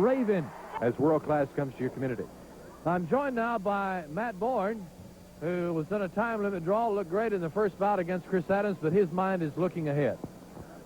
raving as world class comes to your community. I'm joined now by Matt Bourne, who was in a time limit draw, looked great in the first bout against Chris Adams, but his mind is looking ahead.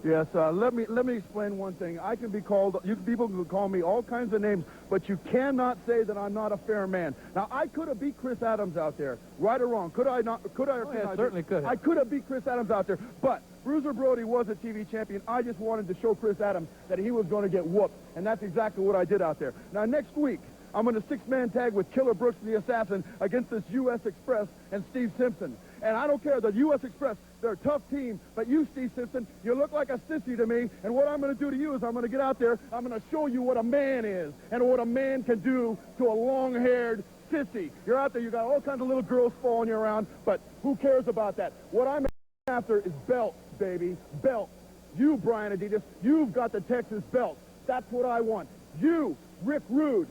Yes, let me explain one thing. I can be called, you people can call me all kinds of names, but you cannot say that I'm not a fair man. Now, I could have beat Chris Adams out there, right or wrong. Could I not? Could I? Oh, yeah, certainly could have. I could have beat Chris Adams out there, but Bruiser Brody was a TV champion. I just wanted to show Chris Adams that he was going to get whooped, and that's exactly what I did out there. Now, next week, I'm going to six-man tag with Killer Brooks the Assassin against this U.S. Express and Steve Simpson. And I don't care, the U.S. Express, they're a tough team, but you, Steve Simpson, you look like a sissy to me, and what I'm going to do to you is I'm going to get out there, I'm going to show you what a man is and what a man can do to a long-haired sissy. You're out there, you got all kinds of little girls following you around, but who cares about that? What I'm after is belts, baby, belts. You, Brian Adidas, you've got the Texas belt. That's what I want. You, Rick Rude,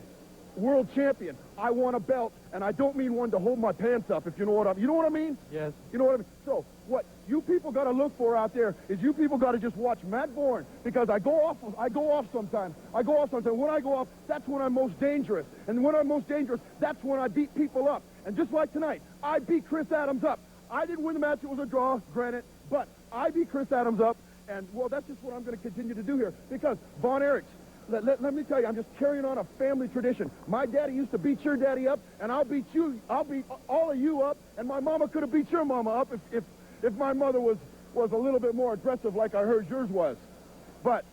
world champion. I want a belt, and I don't mean one to hold my pants up, if you know what I mean. You know what I mean? Yes. You know what I mean? So, what you people got to look for out there is you people got to just watch Matt Bourne, because I go off sometimes. When I go off, that's when I'm most dangerous. And when I'm most dangerous, that's when I beat people up. And just like tonight, I beat Chris Adams up. I didn't win the match. It was a draw, granted, but I beat Chris Adams up, and, well, that's just what I'm going to continue to do here, because Von Erich, let me tell you, I'm just carrying on a family tradition. My daddy used to beat your daddy up, and I'll beat all of you up, and my mama could have beat your mama up if my mother was a little bit more aggressive like I heard yours was. But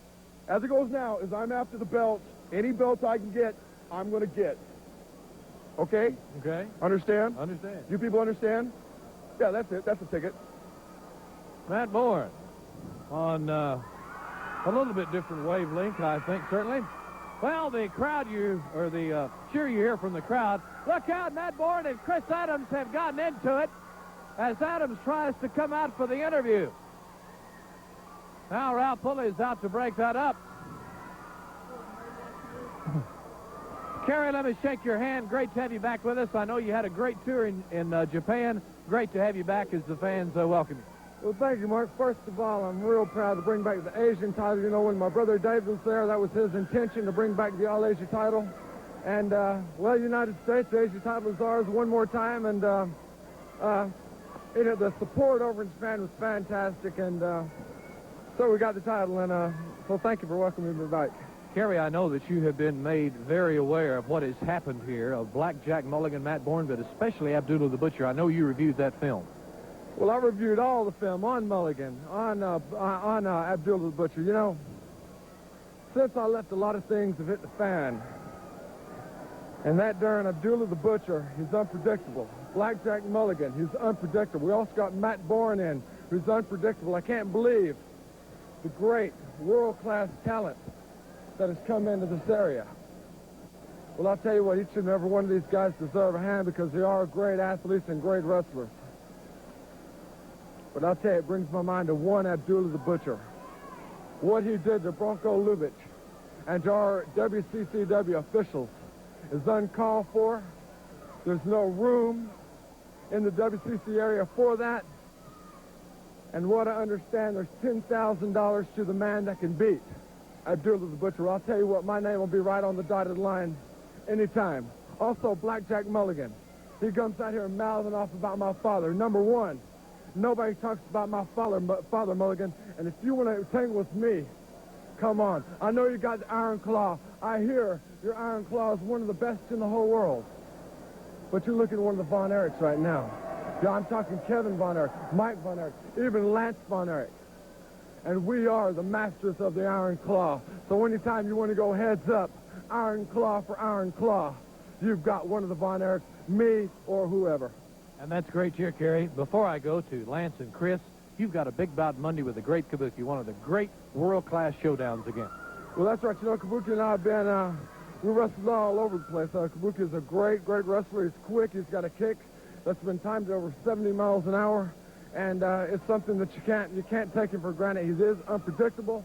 as it goes now, is I'm after the belts. Any belts I can get, I'm going to get. Okay? Okay. Understand? Understand. You people understand? Yeah, that's it. That's the ticket. Matt Bourne on a little bit different wavelength, I think, certainly. Well, the crowd the cheer you hear from the crowd. Look out, Matt Bourne and Chris Adams have gotten into it as Adams tries to come out for the interview. Now Ralph Pulley is out to break that up. Kerry, let me shake your hand. Great to have you back with us. I know you had a great tour in Japan. Great to have you back as the fans welcome you. Well, thank you, Mark. First of all, I'm real proud to bring back the Asian title. You know, when my brother Dave was there, that was his intention to bring back the All-Asia title. And, well, United States, the Asia title is ours one more time. And, you know, the support over in Japan was fantastic. And so we got the title. And so thank you for welcoming me back. Kerry, I know that you have been made very aware of what has happened here, of Blackjack Mulligan, Matt Bourne, but especially Abdullah the Butcher. I know you reviewed that film. Well, I reviewed all the film on Mulligan, on Abdullah the Butcher. You know, since I left, a lot of things have hit the fan. And that darn Abdullah the Butcher, he's unpredictable. Blackjack Mulligan, he's unpredictable. We also got Matt Bourne in, who's unpredictable. I can't believe the great world-class talent that has come into this area. Well, I'll tell you what, each and every one of these guys deserve a hand because they are great athletes and great wrestlers. But I'll tell you, it brings my mind to one Abdullah the Butcher. What he did to Bronco Lubitsch and to our WCCW officials is uncalled for. There's no room in the WCC area for that. And what I understand, there's $10,000 to the man that can beat Abdullah the Butcher. I'll tell you what, my name will be right on the dotted line anytime. Also, Blackjack Mulligan. He comes out here mouthing off about my father. Number one, nobody talks about my father, Mulligan, and if you want to tangle with me, come on. I know you got the Iron Claw. I hear your Iron Claw is one of the best in the whole world. But you're looking at one of the Von Erichs right now. Yeah, I'm talking Kevin Von Erich, Mike Von Erich, even Lance Von Erich. And we are the masters of the Iron Claw. So anytime you want to go heads up, Iron Claw for Iron Claw, you've got one of the Von Erichs, me or whoever. And that's great to hear, Kerry. Before I go to Lance and Chris, you've got a big bout Monday with the great Kabuki, one of the great world-class showdowns again. Well, that's right. You know, Kabuki and I have been, we wrestled all over the place. Kabuki is a great, great wrestler. He's quick. He's got a kick that's been timed to over 70 miles an hour. And it's something that you can't take him for granted. He is unpredictable.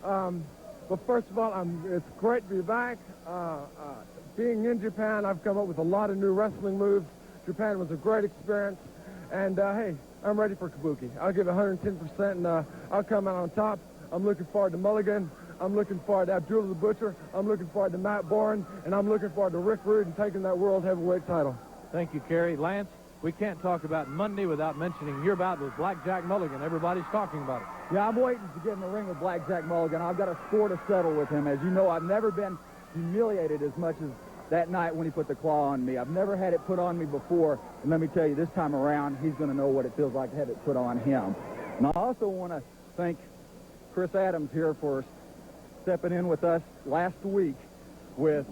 But first of all, it's great to be back. Being in Japan, I've come up with a lot of new wrestling moves. Japan was a great experience. And, hey, I'm ready for Kabuki. I'll give 110%, and I'll come out on top. I'm looking forward to Mulligan. I'm looking forward to Abdullah the Butcher. I'm looking forward to Matt Bourne. And I'm looking forward to Rick Rude and taking that World Heavyweight title. Thank you, Kerry. Lance, we can't talk about Monday without mentioning your bout with Blackjack Mulligan. Everybody's talking about it. Yeah, I'm waiting to get in the ring with Blackjack Mulligan. I've got a score to settle with him. As you know, I've never been humiliated as much as that night when he put the claw on me. I've never had it put on me before. And let me tell you, this time around, he's going to know what it feels like to have it put on him. And I also want to thank Chris Adams here for stepping in with us last week with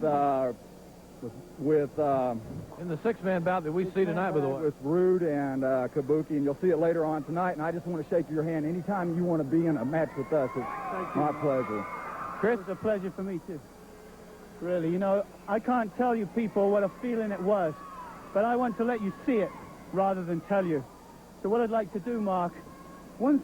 in the six-man bout that we see tonight with Rude and Kabuki, and you'll see it later on tonight. And I just want to shake your hand anytime you want to be in a match with us. It's my pleasure. Chris? It was a pleasure for me too. Really, you know, I can't tell you people what a feeling it was, but I want to let you see it rather than tell you. So what I'd like to do, Mark, one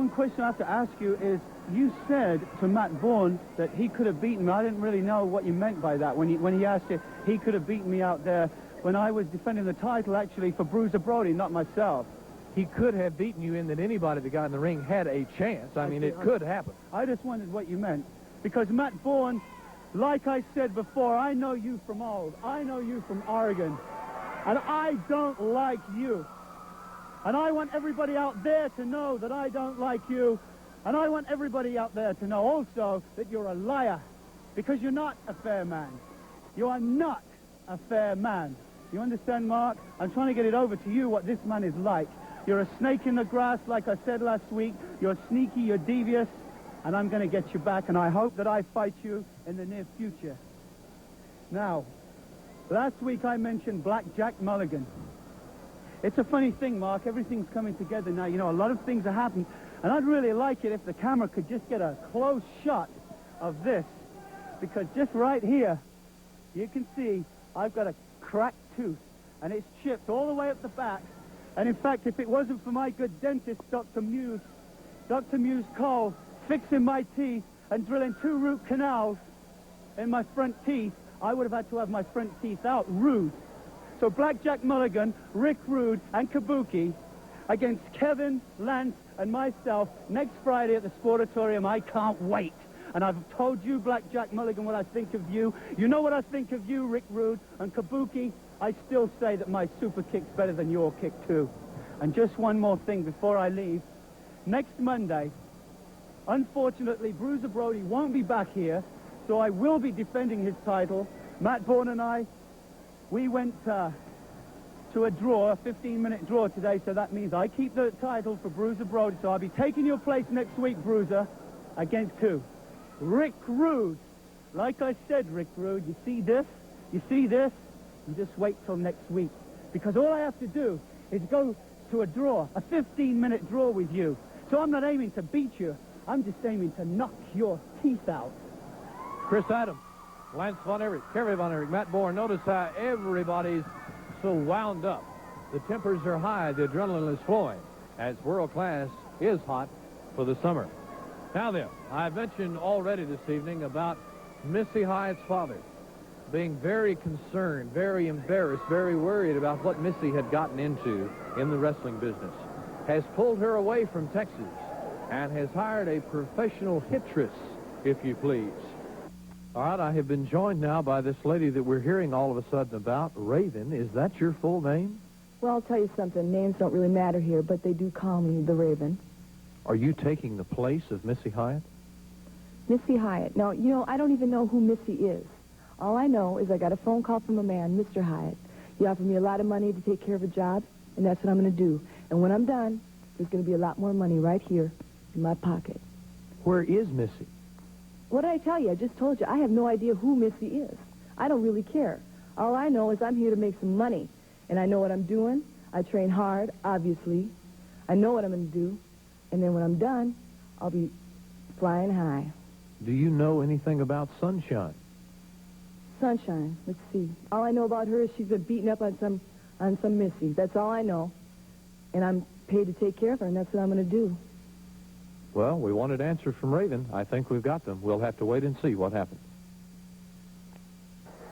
question I have to ask you is, you said to Matt Bourne that he could have beaten me. I didn't really know what you meant by that when he asked you he could have beaten me out there when I was defending the title, actually, for Bruiser Brody, not myself. He could have beaten you in that anybody that got in the ring had a chance. I mean, it could happen. I just wondered what you meant. Because Matt Bourne, like I said before, I know you from old. I know you from Oregon. And I don't like you. And I want everybody out there to know that I don't like you. And I want everybody out there to know also that you're a liar. Because you're not a fair man. You are not a fair man. You understand, Mark? I'm trying to get it over to you what this man is like. You're a snake in the grass, like I said last week. You're sneaky, you're devious. And I'm going to get you back. And I hope that I fight you in the near future. Now, last week I mentioned Blackjack Mulligan. It's a funny thing, Mark. Everything's coming together now. You know, a lot of things are happening. And I'd really like it if the camera could just get a close shot of this. Because just right here, you can see I've got a cracked tooth. And it's chipped all the way up the back. And in fact, if it wasn't for my good dentist, Dr. Muse Cole, fixing my teeth and drilling 2 root canals in my front teeth, I would have had to have my front teeth out. Rude. So Blackjack Mulligan, Rick Rude, and Kabuki against Kevin, Lance, and myself next Friday at the Sportatorium. I can't wait. And I've told you, Blackjack Mulligan, what I think of you. You know what I think of you, Rick Rude. And Kabuki, I still say that my super kick's better than your kick, too. And just one more thing before I leave. Next Monday, unfortunately, Bruiser Brody won't be back here, so I will be defending his title. Matt Bourne and I, we went to a draw, a 15-minute draw today, so that means I keep the title for Bruiser Brody. So I'll be taking your place next week, Bruiser, against who? Rick Rude. Like I said, Rick Rude, you see this? You see this? You just wait till next week. Because all I have to do is go to a draw, a 15-minute draw with you. So I'm not aiming to beat you. I'm just aiming to knock your teeth out. Chris Adams, Lance Von Erich, Kerry Von Erich, Matt Bourne. Notice how everybody's so wound up. The tempers are high, the adrenaline is flowing, as world class is hot for the summer. Now then, I mentioned already this evening about Missy Hyatt's father being very concerned, very embarrassed, very worried about what Missy had gotten into in the wrestling business. Has pulled her away from Texas and has hired a professional hitress, if you please. All right, I have been joined now by this lady that we're hearing all of a sudden about, Raven. Is that your full name? Well, I'll tell you something. Names don't really matter here, but they do call me the Raven. Are you taking the place of Missy Hyatt? Missy Hyatt. Now, you know, I don't even know who Missy is. All I know is I got a phone call from a man, Mr. Hyatt. He offered me a lot of money to take care of a job, and that's what I'm going to do. And when I'm done, there's going to be a lot more money right here in my pocket. Where is Missy? What did I tell you? I just told you. I have no idea who Missy is. I don't really care. All I know is I'm here to make some money. And I know what I'm doing. I train hard, obviously. I know what I'm going to do. And then when I'm done, I'll be flying high. Do you know anything about Sunshine? Sunshine. Let's see. All I know about her is she's been beaten up on some Missy. That's all I know. And I'm paid to take care of her, and that's what I'm going to do. Well, we wanted answers from Raven. I think we've got them. We'll have to wait and see what happens.